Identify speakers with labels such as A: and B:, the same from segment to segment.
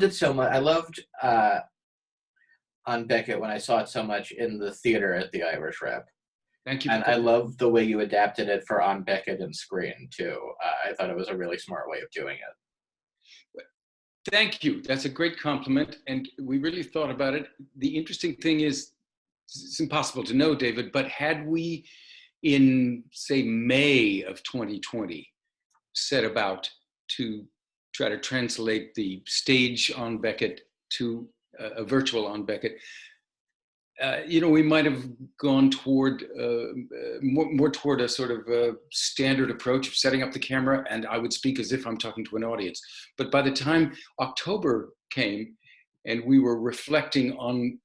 A: it so much. I loved On Beckett when I saw it so much in the theater at the Irish Rep.
B: Thank you for
A: And I
B: coming.
A: love the way you adapted it for On Beckett and screen, too. I thought it was a really smart way of doing it.
B: Thank you. That's a great compliment. And we really thought about it. The interesting thing is, it's impossible to know, David, but had we in, say, May of 2020 set about to try to translate the stage On Beckett to a virtual On Beckett, we might have gone toward more toward a sort of standard approach of setting up the camera, and I would speak as if I'm talking to an audience. But by the time October came, and we were reflecting on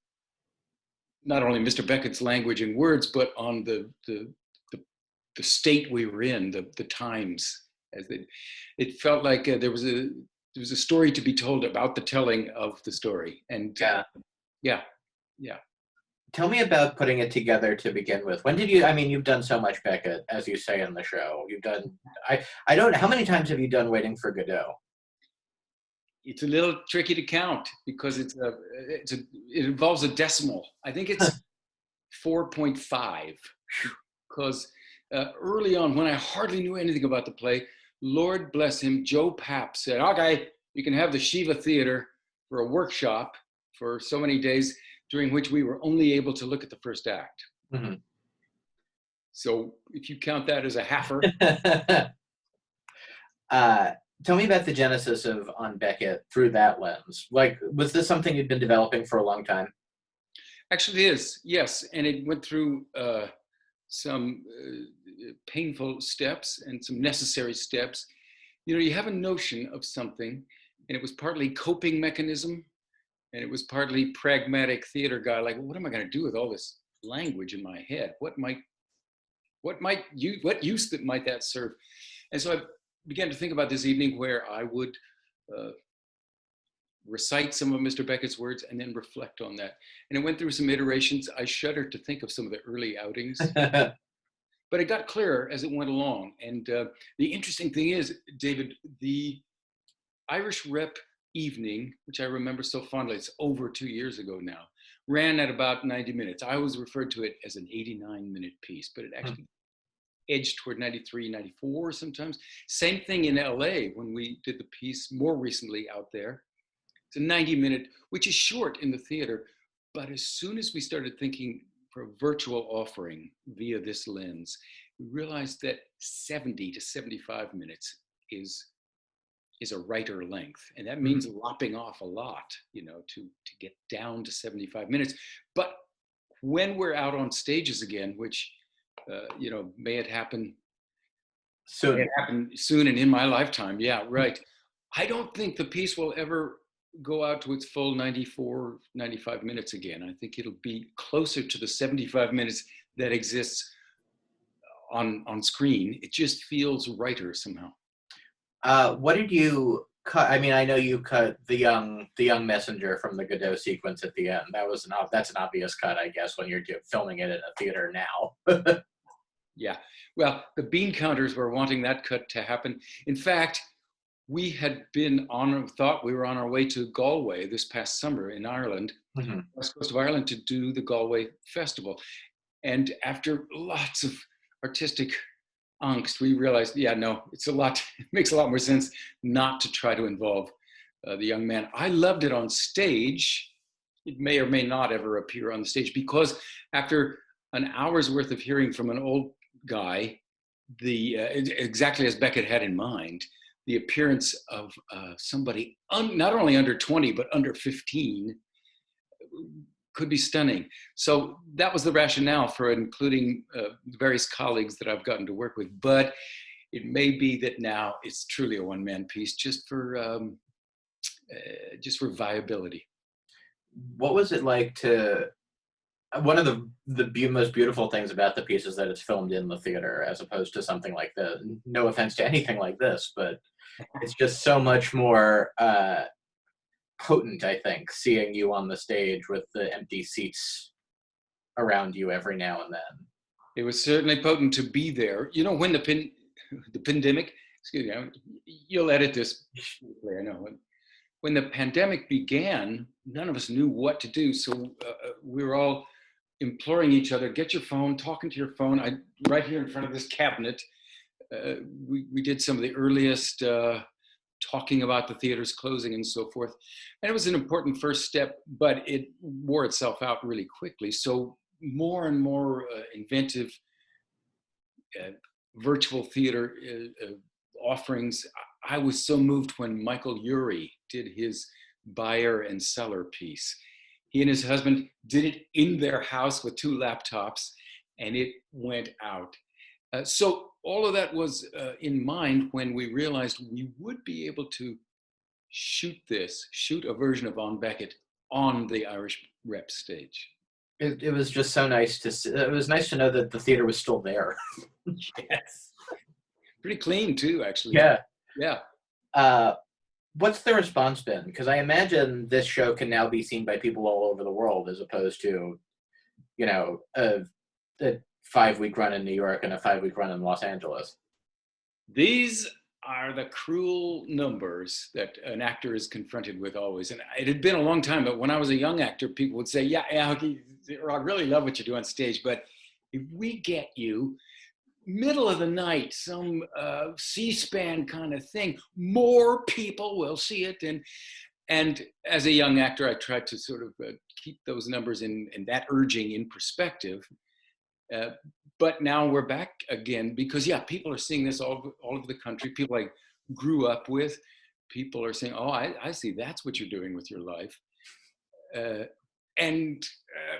B: not only Mr. Beckett's language and words, but on the state we were in, the times, it felt like there was a story to be told about the telling of the story, and yeah.
A: Tell me about putting it together to begin with. When did you, I mean, you've done so much Beckett, as you say in the show. You've done, I don't, how many times have you done Waiting for Godot?
B: It's a little tricky to count because it involves a decimal. I think it's 4.5 because early on, when I hardly knew anything about the play, Lord bless him, Joe Papp said, okay, you can have the Shiva Theater for a workshop for so many days, during which we were only able to look at the first act.
A: Mm-hmm.
B: So if you count that as a halfer.
A: Tell me about the genesis of On Beckett through that lens. Like, was this something you'd been developing for a long time?
B: Actually, it is, yes. And it went through some painful steps and some necessary steps. You have a notion of something, and it was partly coping mechanism, and it was partly pragmatic theater guy, like, what am I going to do with all this language in my head? What use that might that serve? And so I began to think about this evening where I would recite some of Mr. Beckett's words and then reflect on that. And it went through some iterations. I shudder to think of some of the early outings, but it got clearer as it went along. And the interesting thing is, David, the Irish Rep evening, which I remember so fondly, it's over 2 years ago now, ran at about 90 minutes. I always referred to it as an 89-minute piece, but it actually edged toward 93, 94 sometimes. Same thing in LA when we did the piece more recently out there. It's a 90-minute, which is short in the theater, but as soon as we started thinking for a virtual offering via this lens, we realized that 70 to 75 minutes is a writer length. And that means lopping off a lot, to get down to 75 minutes. But when we're out on stages again, which, may it happen soon. May it happen soon and in my lifetime. Yeah, right. I don't think the piece will ever go out to its full 94, 95 minutes again. I think it'll be closer to the 75 minutes that exists on screen. It just feels righter somehow.
A: What did you cut? I mean, I know you cut the young messenger from the Godot sequence at the end. That's an obvious cut, I guess, when you're filming it in a theater now.
B: Yeah. Well, the bean counters were wanting that cut to happen. In fact, we had thought we were on our way to Galway this past summer in Ireland, west coast of Ireland, to do the Galway Festival. And after lots of artistic angst, we realized, it makes a lot more sense not to try to involve the young man. I loved it on stage. It may or may not ever appear on the stage because after an hour's worth of hearing from an old guy, exactly as Beckett had in mind, the appearance of somebody not only under 20, but under 15 could be stunning. So that was the rationale for including various colleagues that I've gotten to work with. But it may be that now it's truly a one-man piece just for viability.
A: What was it like to? One of the most beautiful things about the piece is that it's filmed in the theater as opposed to something like this. No offense to anything like this, but it's just so much more potent, I think, seeing you on the stage with the empty seats around you every now and then.
B: It was certainly potent to be there. When the pandemic, excuse me, you'll edit this, I know. when the pandemic began, none of us knew what to do. So we were all imploring each other, get your phone, talking to your phone. Right here in front of this cabinet, we did some of the earliest talking about the theaters closing and so forth. And it was an important first step, but it wore itself out really quickly. So more and more inventive virtual theater offerings. I was so moved when Michael Urie did his buyer and seller piece. He and his husband did it in their house with 2 laptops, and it went out. So all of that was in mind when we realized we would be able to shoot a version of On Beckett on the Irish Rep stage.
A: It was just so nice to see. It was nice to know that the theater was still there.
B: Yes. Pretty clean too, actually.
A: Yeah.
B: Yeah.
A: What's the response been? Because I imagine this show can now be seen by people all over the world, as opposed to, you know, a 5-week run in New York and a 5-week run in Los Angeles.
B: These are the cruel numbers that an actor is confronted with always. And it had been a long time, but when I was a young actor, people would say, yeah, I really love what you do on stage, but if we get you middle of the night, some C-SPAN kind of thing, more people will see it. And as a young actor, I tried to sort of keep those numbers and that urging in perspective. But now we're back again because, yeah, people are seeing this all over the country. People I grew up with, people are saying, oh, I see, that's what you're doing with your life. And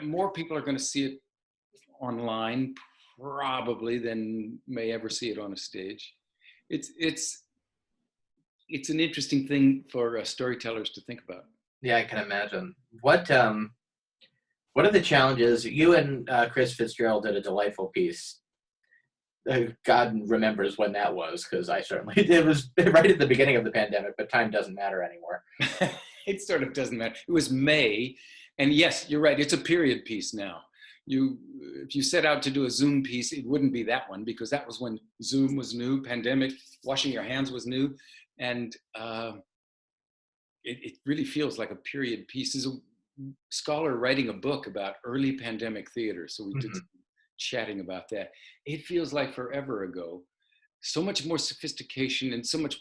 B: more people are going to see it online probably than may ever see it on a stage. It's an interesting thing for storytellers to think about.
A: Yeah, I can imagine. What are the challenges? You and Chris Fitzgerald did a delightful piece. God remembers when that was, because I certainly did. It was right at the beginning of the pandemic, but time doesn't matter anymore.
B: It sort of doesn't matter. It was May, and yes, you're right. It's a period piece now. If you set out to do a Zoom piece, it wouldn't be that one, because that was when Zoom was new, pandemic, washing your hands was new, and it really feels like a period piece. There's a scholar writing a book about early pandemic theater, so we did some chatting about that. It feels like forever ago. So much more sophistication and so much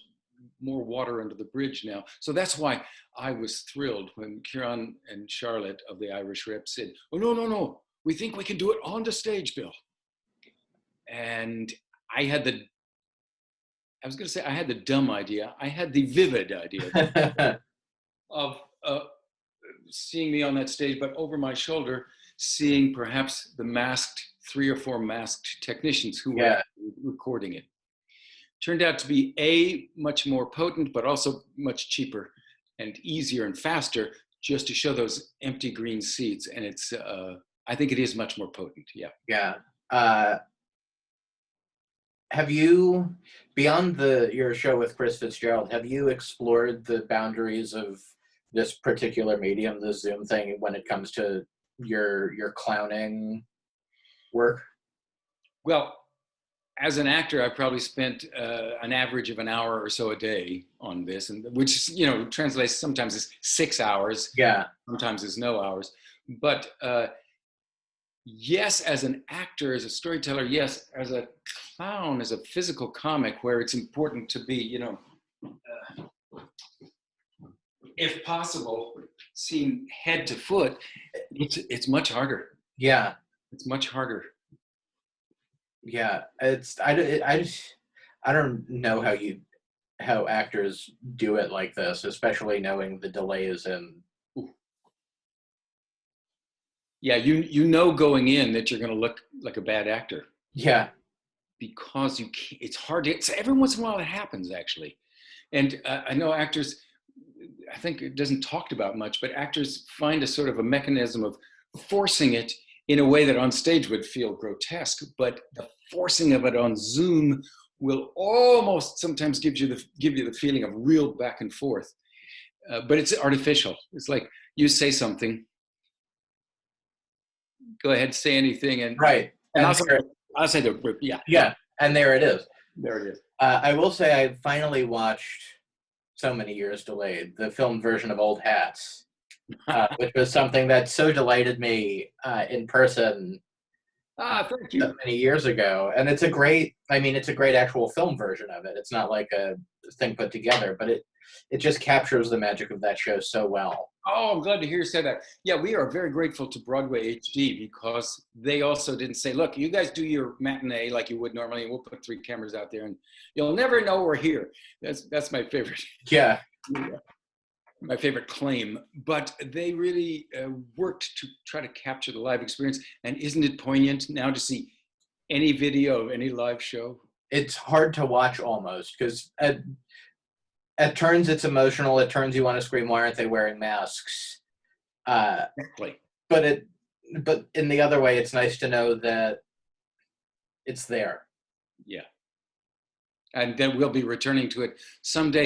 B: more water under the bridge now. So that's why I was thrilled when Kieran and Charlotte of the Irish Rep said, oh, no, we think we can do it on the stage, Bill. And I had the dumb idea. I had the vivid idea of seeing me on that stage, but over my shoulder, seeing perhaps the 3 or 4 masked technicians who were recording it. Turned out to be much more potent, but also much cheaper and easier and faster, just to show those empty green seats. And it's, I think it is much more potent. Yeah.
A: Yeah. Have you, beyond your show with Chris Fitzgerald, have you explored the boundaries of this particular medium, the Zoom thing, when it comes to your clowning work?
B: Well, as an actor, I probably spent an average of an hour or so a day on this, and which translates sometimes as 6 hours.
A: Yeah.
B: Sometimes as no hours. But yes, as an actor, as a storyteller, yes, as a clown, as a physical comic, where it's important to be, if possible, seen head to foot, it's much harder.
A: Yeah.
B: It's much harder.
A: Yeah, I don't know how actors do it like this, especially knowing the delays and.
B: Yeah, you know going in that you're going to look like a bad actor.
A: Yeah,
B: because it's hard. Every once in a while it happens, actually, and I know actors. I think it doesn't talked about much, but actors find a sort of a mechanism of forcing it in a way that on stage would feel grotesque, but the forcing of it on Zoom will almost sometimes give you the feeling of real back and forth. But it's artificial. It's like you say something, go ahead, say anything, and
A: right.
B: And I'll say the
A: yeah, and there it is.
B: There it is.
A: I will say I finally watched so many years delayed, the film version of Old Hats, which was something that so delighted me in person
B: Thank
A: that
B: you.
A: many years ago. And it's a great, I mean, it's a great actual film version of it. It's not like a thing put together, but it just captures the magic of that show so well.
B: Oh, I'm glad to hear you say that. Yeah, we are very grateful to Broadway HD because they also didn't say, look, you guys do your matinee like you would normally, and we'll put 3 cameras out there and you'll never know we're here. That's my favorite.
A: Yeah.
B: My favorite claim. But they really worked to try to capture the live experience. And isn't it poignant now to see any video of any live show?
A: It's hard to watch almost, because at turns it's emotional. At turns you want to scream, "Why aren't they wearing masks?"
B: Exactly.
A: But in the other way, it's nice to know that it's there.
B: Yeah. And then we'll be returning to it someday.